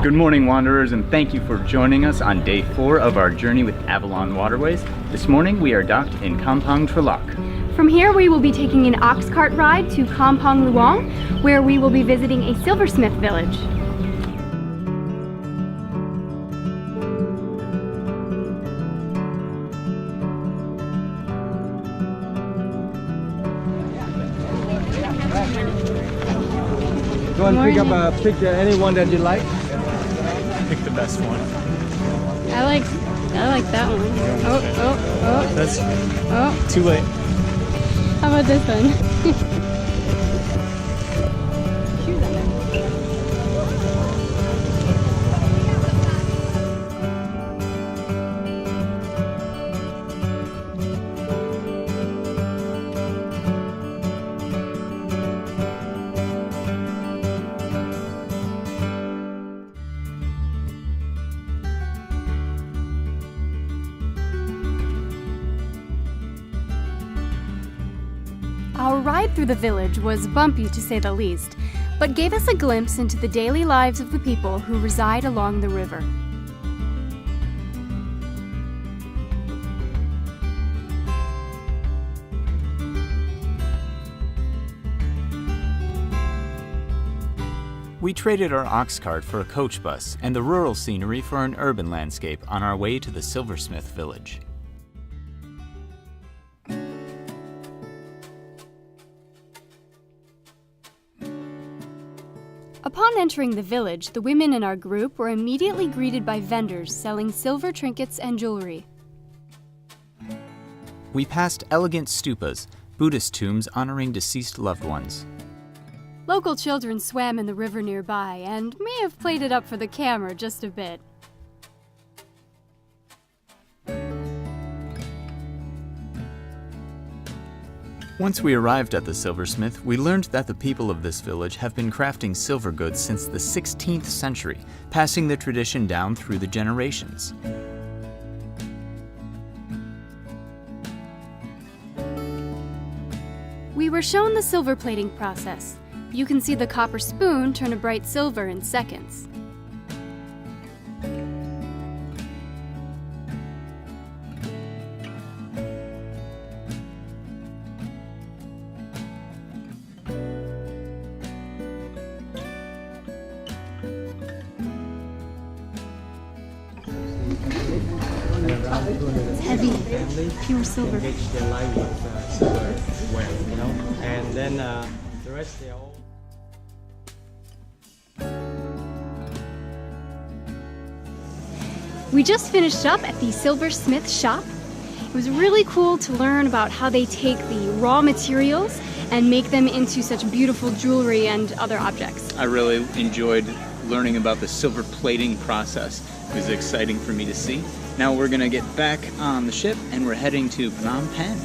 Good morning, wanderers, and thank you for joining us on day 4 of our journey with Avalon Waterways. This morning we are docked in Kampong Tralach. From here we will be taking an Oxcart ride to Konpong Louang, where we will be visiting a Silversmith Village. Go and pick up a picture, anyone that you like. Pick the best one. I like that one. Oh. That's too late. How about this one? Our ride through the village was bumpy to say the least, but gave us a glimpse into the daily lives of the people who reside along the river. We traded our ox cart for a coach bus and the rural scenery for an urban landscape on our way to the Silversmith Village. Upon entering the village, the women in our group were immediately greeted by vendors selling silver trinkets and jewelry. We passed elegant stupas, Buddhist tombs honoring deceased loved ones. Local children swam in the river nearby and may have played it up for the camera just a bit. Once we arrived at the Silversmith, we learned that the people of this village have been crafting silver goods since the 16th century, passing the tradition down through the generations. We were shown the silver plating process. You can see the copper spoon turn a bright silver in seconds. It's heavy, pure silver. Engage their life with silverware, you know, and then the rest they are all. We just finished up at the Silversmith shop. It was really cool to learn about how they take the raw materials and make them into such beautiful jewelry and other objects. I really enjoyed learning about the silver plating process. It was exciting for me to see. Now we're gonna get back on the ship and we're heading to Phnom Penh.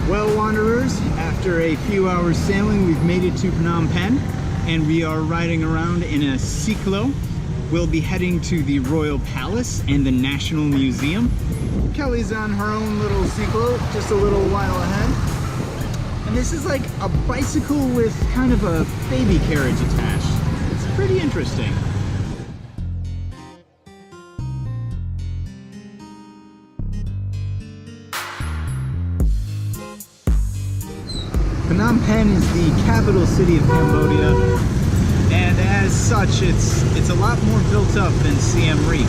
Well, wanderers, after a few hours sailing, we've made it to Phnom Penh, and we are riding around in a cyclo. We'll be heading to the Royal Palace and the National Museum. Kelly's on her own little cyclo, just a little while ahead. And this is like a bicycle with kind of a baby carriage attached. It's pretty interesting. Phnom Penh is the capital city of Cambodia, and as such, it's a lot more built up than Siem Reap.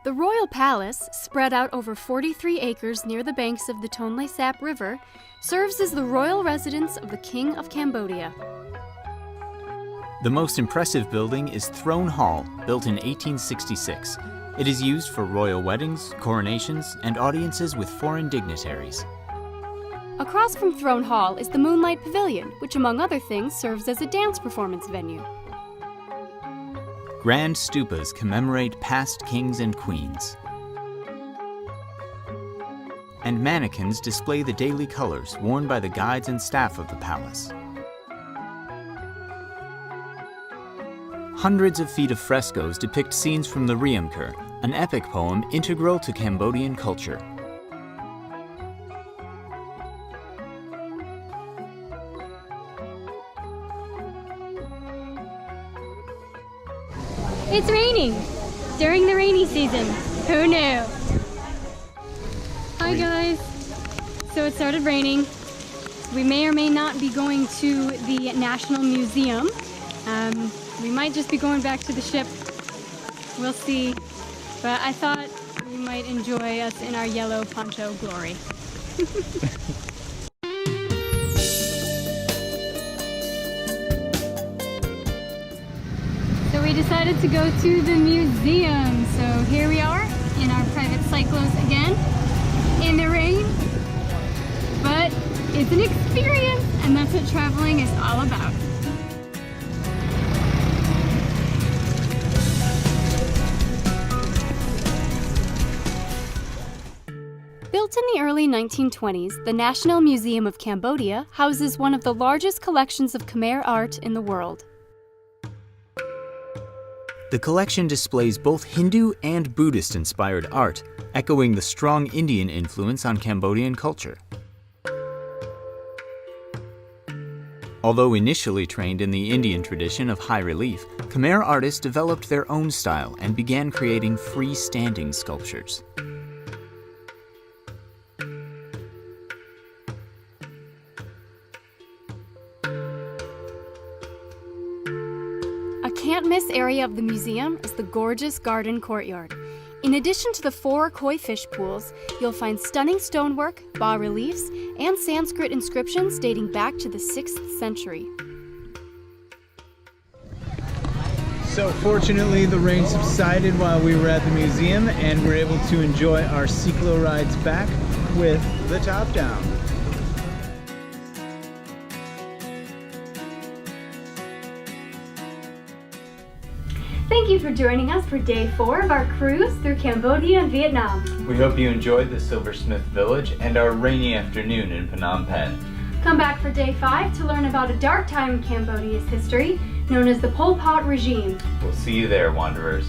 The royal palace, spread out over 43 acres near the banks of the Tonle Sap River, serves as the royal residence of the King of Cambodia. The most impressive building is Throne Hall, built in 1866. It is used for royal weddings, coronations, and audiences with foreign dignitaries. Across from Throne Hall is the Moonlight Pavilion, which among other things serves as a dance performance venue. Grand stupas commemorate past kings and queens. And mannequins display the daily colors worn by the guides and staff of the palace. Hundreds of feet of frescoes depict scenes from the Riamker, an epic poem integral to Cambodian culture. It's raining during the rainy season. Who knew? Hi guys. So it started raining. We may or may not be going to the National Museum. We might just be going back to the ship. We'll see. But I thought we might enjoy us in our yellow poncho glory. So we decided to go to the museum. So here we are in our private cyclos again, in the rain. But it's an experience, and that's what traveling is all about. Built in the early 1920s, the National Museum of Cambodia houses one of the largest collections of Khmer art in the world. The collection displays both Hindu and Buddhist-inspired art, echoing the strong Indian influence on Cambodian culture. Although initially trained in the Indian tradition of high relief, Khmer artists developed their own style and began creating freestanding sculptures. A can't-miss area of the museum is the gorgeous garden courtyard. In addition to the 4 koi fish pools, you'll find stunning stonework, bas-reliefs, and Sanskrit inscriptions dating back to the 6th century. So fortunately, the rain subsided while we were at the museum, and we're able to enjoy our cyclo rides back with the top down. Thank you for joining us for day 4 of our cruise through Cambodia and Vietnam. We hope you enjoyed the Silversmith Village and our rainy afternoon in Phnom Penh. Come back for day 5 to learn about a dark time in Cambodia's history known as the Pol Pot regime. We'll see you there, wanderers.